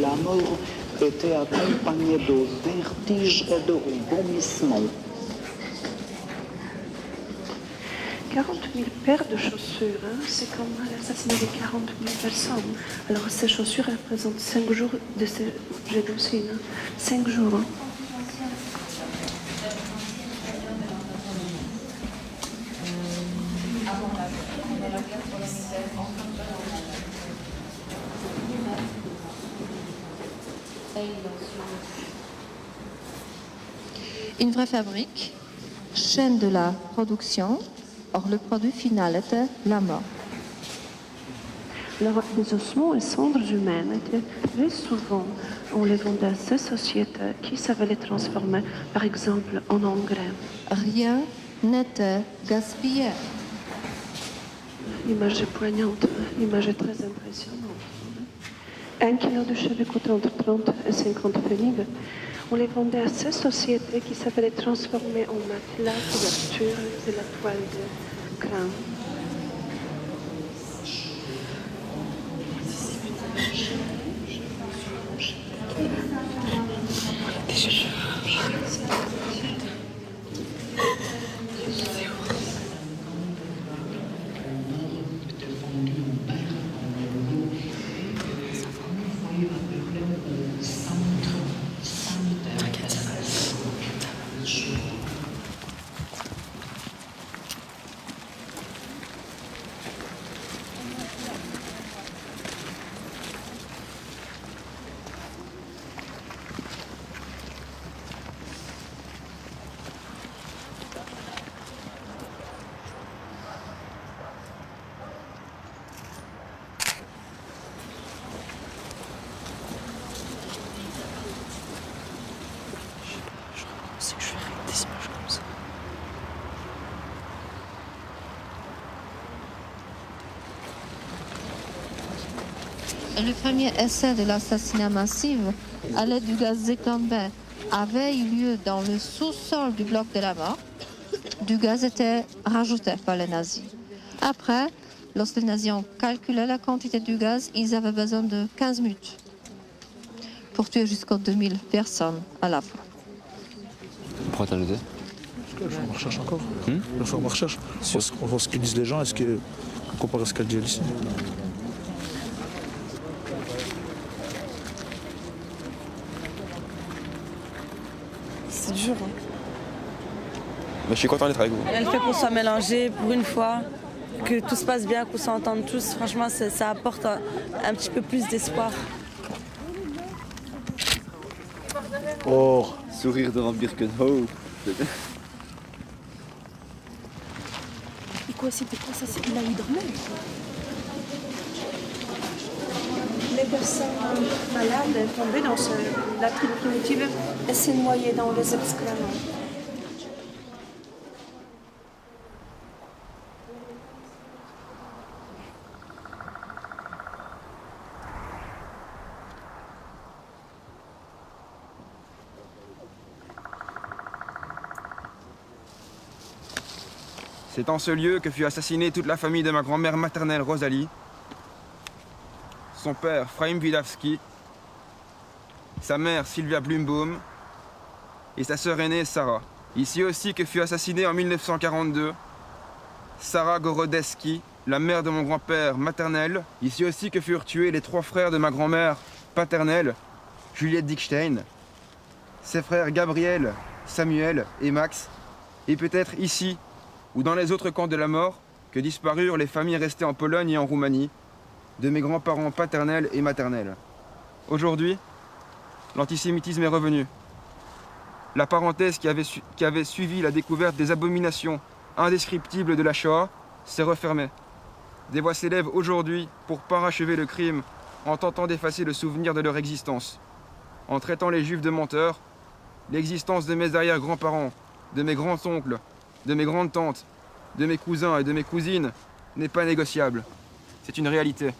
La mort était accompagnée de vertiges et de vomissements. 40 000 paires de chaussures, c'est comme l'assassinat de 40 000 personnes. Alors ces chaussures représentent 5 jours de ce génocide. 5 jours. Une vraie fabrique, chaîne de la production. Or, le produit final était la mort. Les ossements et cendres humaines étaient très souvent, on les vendait à ces sociétés qui savaient les transformer, par exemple, en engrais. Rien n'était gaspillé. L'image est poignante, l'image est très impressionnante. 1 kilo de cheveux coûtait entre 30 et 50 pfennig. On les vendait à ces sociétés qui savaient les transformer en matelas, couvertures et la toile de crin. C'est que je ferai des images comme ça. Le premier essai de l'assassinat massif à l'aide du gaz Zyklonber avait eu lieu dans le sous-sol du bloc de la mort. Du gaz était rajouté par les nazis. Après, lorsque les nazis ont calculé la quantité du gaz, ils avaient besoin de 15 minutes pour tuer jusqu'à 2000 personnes à la fois. Pourquoi t'as noté? Je fais ma recherche encore. Je fais ma recherche. On voit ce que disent les gens, est-ce que on compare à ce qu'elle dit ici. C'est dur. Hein. Mais je suis content d'être avec vous. Le fait qu'on soit mélangés pour une fois, que tout se passe bien, qu'on s'entende tous, franchement, ça apporte un petit peu plus d'espoir. Oh, sourire devant Birkenau. Et quoi, c'était quoi ça? C'est là où il dormait? Les personnes malades tombées dans la tribu primitive et s'est noyée dans les excréments. C'est en ce lieu que fut assassinée toute la famille de ma grand-mère maternelle Rosalie, son père Fraim Widawski, sa mère Sylvia Blumbaum et sa sœur aînée Sarah. Ici aussi que fut assassinée en 1942 Sarah Gorodeski, la mère de mon grand-père maternel. Ici aussi que furent tués les 3 frères de ma grand-mère paternelle, Juliette Dickstein, ses frères Gabriel, Samuel et Max, et peut-être ici, ou dans les autres camps de la mort, que disparurent les familles restées en Pologne et en Roumanie, de mes grands-parents paternels et maternels. Aujourd'hui, l'antisémitisme est revenu. La parenthèse qui avait suivi la découverte des abominations indescriptibles de la Shoah s'est refermée. Des voix s'élèvent aujourd'hui pour parachever le crime en tentant d'effacer le souvenir de leur existence. En traitant les Juifs de menteurs, l'existence de mes arrière-grands-parents, de mes grands-oncles, de mes grandes-tantes, de mes cousins et de mes cousines n'est pas négociable. C'est une réalité.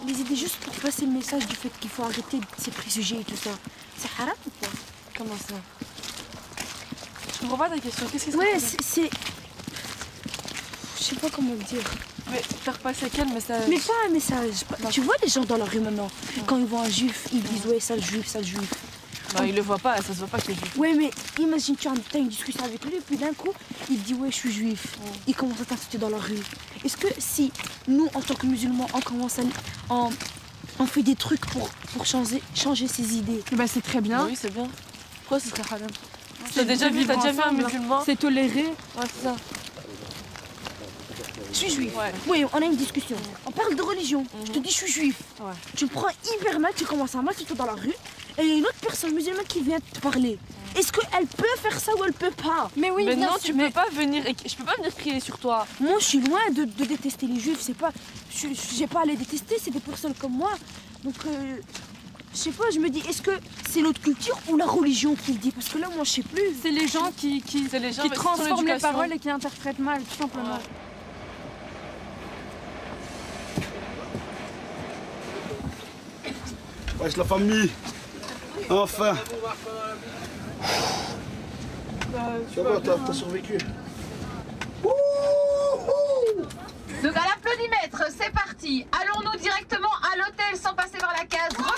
Les idées juste pour passer le message du fait qu'il faut arrêter ces préjugés et tout ça. C'est haram ou quoi? Comment ça? Je comprends pas ta question. Qu'est-ce que c'est? Ouais, c'est... Je sais pas comment le dire. Mais faire passer quel message? Mais pas un message. Tu vois les gens dans la rue maintenant, quand ils voient un juif, ils disent ouais, sale juif, sale juif. Non, ils le voient pas, ça se voit pas qu'il est juif. Ouais, mais imagine, tu as une discussion avec lui, puis d'un coup, il dit ouais, je suis juif. Il commence à t'insulter dans la rue. Est-ce que si nous, en tant que musulmans, on commence à... On fait des trucs pour changer ses idées? Bah c'est très bien. Oui, c'est bien. Pourquoi ce serait haram? T'as déjà vu un musulman? C'est toléré. Ouais, c'est ça. Je suis juif. Oui, on a une discussion. On parle de religion. Je te dis je suis juif. Tu me prends hyper mal, tu commences à m'insulter dans la rue. Et il y a une autre personne musulmane qui vient te parler. Est-ce qu'elle peut faire ça ou elle peut pas? Mais oui, mais bien non, sûr, tu peux pas venir. Je peux pas venir crier sur toi. Moi, je suis loin de détester les juifs. C'est pas, j'ai pas à les détester. C'est des personnes comme moi. Donc, je sais pas. Je me dis, est-ce que c'est l'autre culture ou la religion qui le dit? Parce que là, moi, je sais plus. C'est les gens qui transforment les paroles et qui interprètent mal, tout simplement. Wesh la famille. Enfin. Ça va, t'as survécu. Donc à l'applaudimètre, c'est parti. Allons-nous directement à l'hôtel sans passer par la case repas?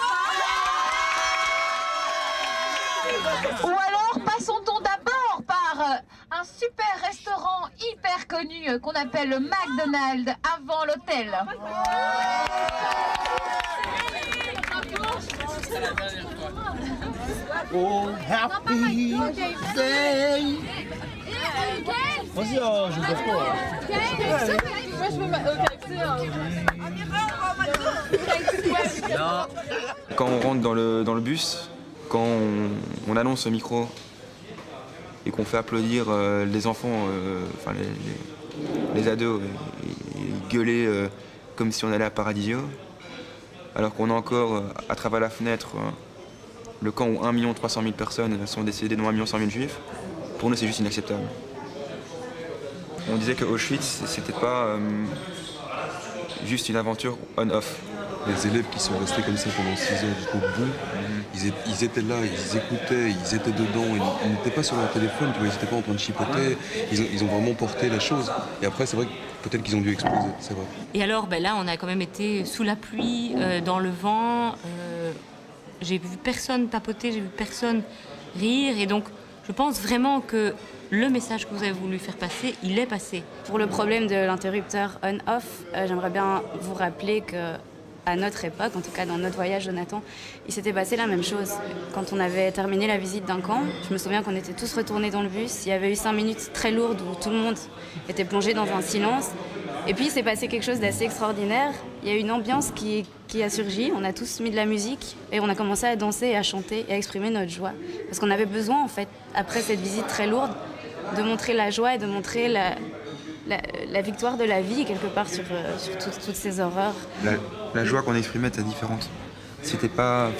Ou alors passons-nous d'abord par un super restaurant hyper connu qu'on appelle le McDonald's avant l'hôtel? Oh, happy day. Vas-y, je ne pas. Quand on rentre dans le bus, quand on annonce au micro et qu'on fait applaudir les enfants, enfin les ados, et gueuler comme si on allait à Paradisio, alors qu'on a encore à travers la fenêtre le camp où 1 300 000 personnes sont décédées, dont 1 100 000 juifs, pour nous c'est juste inacceptable. On disait que Auschwitz, c'était pas juste une aventure on-off. Les élèves qui sont restés comme ça pendant 6 ans jusqu'au bout, ils étaient là, ils écoutaient, ils étaient dedans, ils n'étaient pas sur leur téléphone, tu vois, ils n'étaient pas en train de chipoter, ils ont vraiment porté la chose. Et après, c'est vrai que peut-être qu'ils ont dû exploser, c'est vrai. Et alors, là, on a quand même été sous la pluie, dans le vent. J'ai vu personne tapoter, j'ai vu personne rire. Et donc, je pense vraiment que le message que vous avez voulu faire passer, il est passé. Pour le problème de l'interrupteur on-off, j'aimerais bien vous rappeler que à notre époque, en tout cas dans notre voyage Jonathan, il s'était passé la même chose. Quand on avait terminé la visite d'un camp, je me souviens qu'on était tous retournés dans le bus. Il y avait eu 5 minutes très lourdes où tout le monde était plongé dans un silence. Et puis, il s'est passé quelque chose d'assez extraordinaire. Il y a une ambiance qui a surgi. On a tous mis de la musique et on a commencé à danser et à chanter et à exprimer notre joie. Parce qu'on avait besoin, en fait, après cette visite très lourde, de montrer la joie et de montrer la victoire de la vie, quelque part, sur toutes ces horreurs. La joie qu'on exprimait était différente. C'était un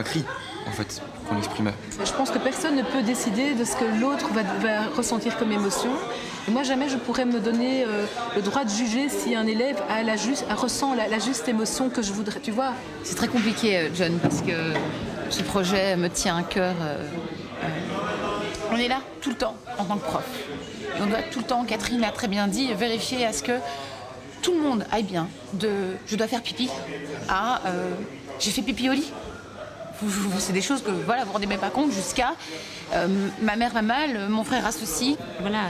cri, en fait, qu'on exprimait. Je pense que personne ne peut décider de ce que l'autre va ressentir comme émotion. Et moi, jamais je pourrais me donner le droit de juger si un élève ressent la juste émotion que je voudrais, tu vois. C'est très compliqué, John, parce que ce projet me tient à cœur. On est là tout le temps en tant que prof. Et on doit tout le temps, Catherine l'a très bien dit, vérifier à ce que tout le monde aille bien. Je dois faire pipi à j'ai fait pipi au lit. C'est des choses que vous ne vous rendez même pas compte jusqu'à ma mère va mal, mon frère a ceci. Voilà.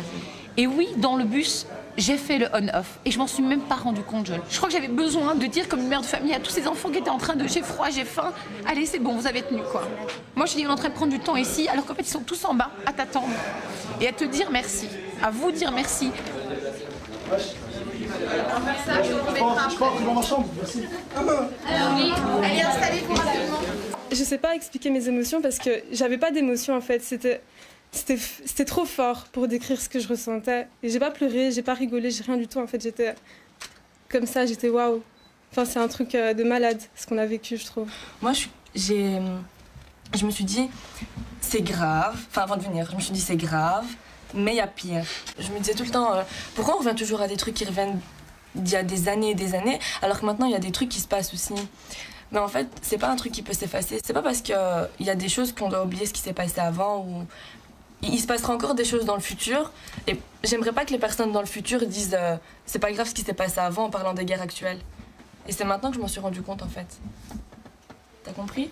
Et oui, dans le bus, j'ai fait le on-off et je m'en suis même pas rendu compte, John. Je crois que j'avais besoin de dire comme une mère de famille à tous ces enfants qui étaient en train de j'ai froid, j'ai faim. Allez, c'est bon, vous avez tenu quoi. Moi, je dis on est en train de prendre du temps ici, alors qu'en fait, ils sont tous en bas à t'attendre et à te dire merci, à vous dire merci. Je pars dans ma chambre, merci. Oui, allez, installez-vous rapidement. Je sais pas expliquer mes émotions parce que j'avais pas d'émotion en fait. C'était trop fort pour décrire ce que je ressentais. Et j'ai pas pleuré, j'ai pas rigolé, j'ai rien du tout. En fait, j'étais comme ça, j'étais waouh. Enfin, c'est un truc de malade ce qu'on a vécu, je trouve. Moi, je me suis dit, c'est grave. Enfin, avant de venir, je me suis dit, c'est grave, mais il y a pire. Je me disais tout le temps, pourquoi on revient toujours à des trucs qui reviennent d'il y a des années et des années, alors que maintenant, il y a des trucs qui se passent aussi. Mais en fait, c'est pas un truc qui peut s'effacer. C'est pas parce qu'il y a des choses qu'on doit oublier ce qui s'est passé avant ou il se passera encore des choses dans le futur. Et j'aimerais pas que les personnes dans le futur disent c'est pas grave ce qui s'est passé avant en parlant des guerres actuelles. Et c'est maintenant que je m'en suis rendu compte en fait. T'as compris ?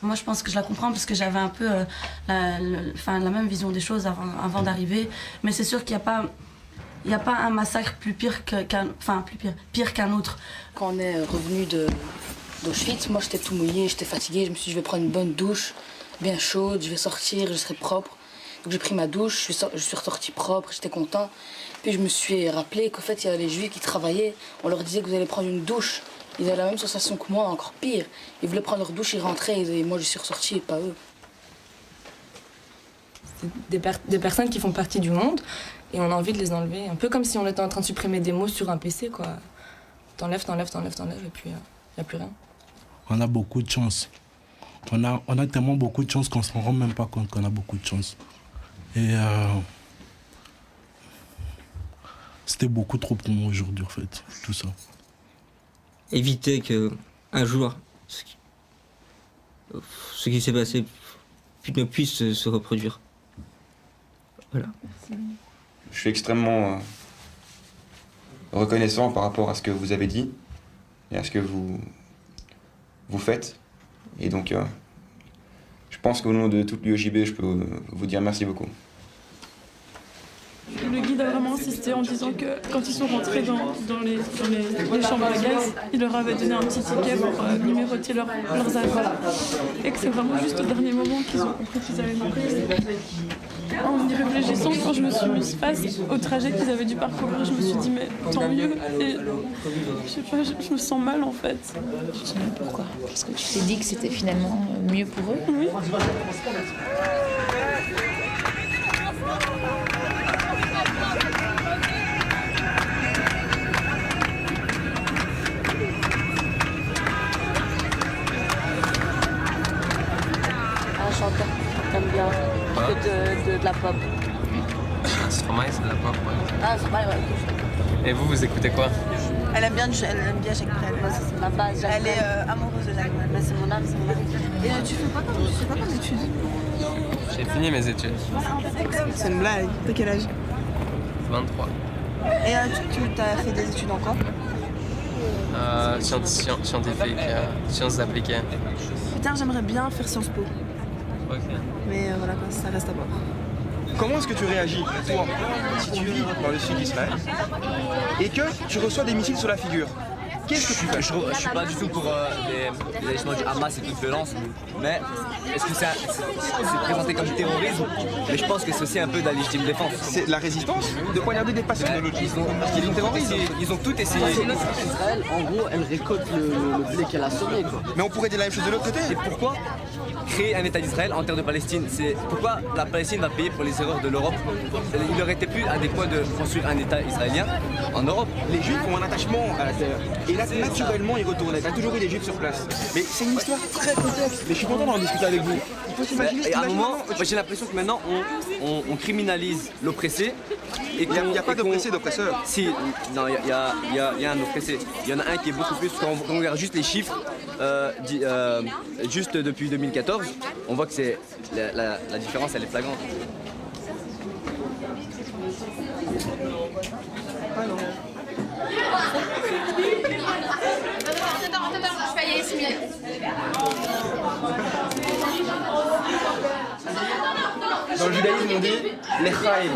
Moi, je pense que je la comprends parce que j'avais un peu la même vision des choses avant d'arriver. Mais c'est sûr qu'il n'y a pas un massacre plus pire pire qu'un autre. Quand on est revenu d'Auschwitz, moi j'étais tout mouillée, j'étais fatiguée. Je me suis dit je vais prendre une bonne douche, bien chaude, je vais sortir, je serai propre. Donc j'ai pris ma douche, je suis ressortie propre, j'étais content. Puis je me suis rappelé qu'en fait il y avait les Juifs qui travaillaient. On leur disait que vous allez prendre une douche. Ils avaient la même sensation que moi, encore pire. Ils voulaient prendre leur douche, ils rentraient et moi je suis ressortie et pas eux. C'est des personnes qui font partie du monde et on a envie de les enlever. Un peu comme si on était en train de supprimer des mots sur un PC, quoi. T'enlèves et puis il n'y a plus rien. On a beaucoup de chance. On a tellement beaucoup de chance qu'on ne se rend même pas compte qu'on a beaucoup de chance. Et c'était beaucoup trop pour moi aujourd'hui, en fait, tout ça. Éviter qu'un jour, ce qui s'est passé ne puisse se reproduire. Voilà. Je suis extrêmement reconnaissant par rapport à ce que vous avez dit et à ce que vous faites. Et donc, je pense qu'au nom de toute l'UEJB, je peux vous dire merci beaucoup. Le guide a vraiment insisté en disant que quand ils sont rentrés dans les chambres à gaz, il leur avait donné un petit ticket pour numéroter leurs affaires. Et que c'est vraiment juste au dernier moment qu'ils ont compris qu'ils avaient manqué. En y réfléchissant, quand je me suis mise face au trajet qu'ils avaient dû parcourir, je me suis dit mais tant mieux. Et je sais pas, je me sens mal en fait. Tu te sais même pourquoi? Parce que tu t'es dit que c'était finalement mieux pour eux? Oui. Un chanteur, t'aimes bien que de la pop. Stromae, c'est de la pop, ouais. Ah, Stromae, ouais. Et vous écoutez quoi? Elle aime bien Jacques Brel. Moi, c'est ma base. Elle est amoureuse de Jacques Brel. Mais c'est mon âme, c'est mon mari. Et tu fais pas comme études? J'ai fini mes études. C'est une blague. T'as quel âge? 23. Et tu as fait des études en quoi? Scientifique, sciences appliquées. Plus tard, j'aimerais bien faire Sciences Po. Ok. Mais voilà, ça reste à voir. Comment est-ce que tu réagis, toi, si tu vis dans le sud d'Israël et que tu reçois des missiles sur la figure? Qu'est-ce que tu fais? Je suis pas du tout pour les agissements du Hamas et toute violence, mais est-ce que c'est présenté comme terrorisme? Mais je pense que c'est aussi un peu de la légitime défense. C'est la résistance de poignarder des patients. Ils ont tout essayé. Israël, en gros, elle récolte le blé qu'elle a semé, quoi. Mais on pourrait dire la même chose de l'autre côté. Et pourquoi créer un État d'Israël en terre de Palestine? C'est pourquoi la Palestine va payer pour les erreurs de l'Europe. Il aurait été plus adéquat de construire un État israélien en Europe. Les Juifs ont un attachement à la terre. Et là, naturellement, ils retournaient. Il y a toujours eu des Juifs sur place. Mais c'est une histoire très complexe. Mais je suis content d'en discuter avec vous. Il faut s'imaginer. Et à un moment, j'ai l'impression que maintenant, on criminalise l'oppressé. Il n'y a pas d'oppressé, d'oppresseur. Si, non, il y a un oppressé. Il y en a un qui est beaucoup plus. Quand on regarde juste les chiffres, juste depuis 2014, on voit que la différence, elle est flagrante. Attends, je vais aller simuler. Dans le judaïsme, on dit les chaim.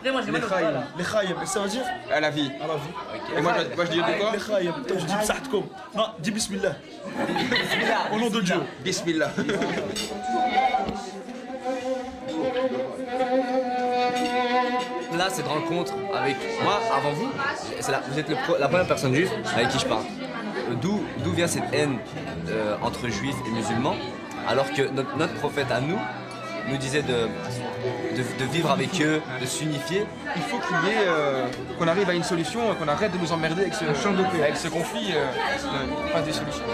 Les chaim, mais ça veut dire à la vie. À la vie. Et moi, je dis de quoi? Les chaim. Je dis psahtkom. Non, dis bismillah. Au nom de Dieu. Bismillah. Là, cette rencontre avec moi, avant vous, vous êtes la première personne juive avec qui je parle. D'où vient cette haine entre juifs et musulmans, alors que notre prophète à nous disait de vivre avec eux, de s'unifier. Il faut qu'il y ait, qu'on arrive à une solution, qu'on arrête de nous emmerder avec ce conflit, pas des solutions.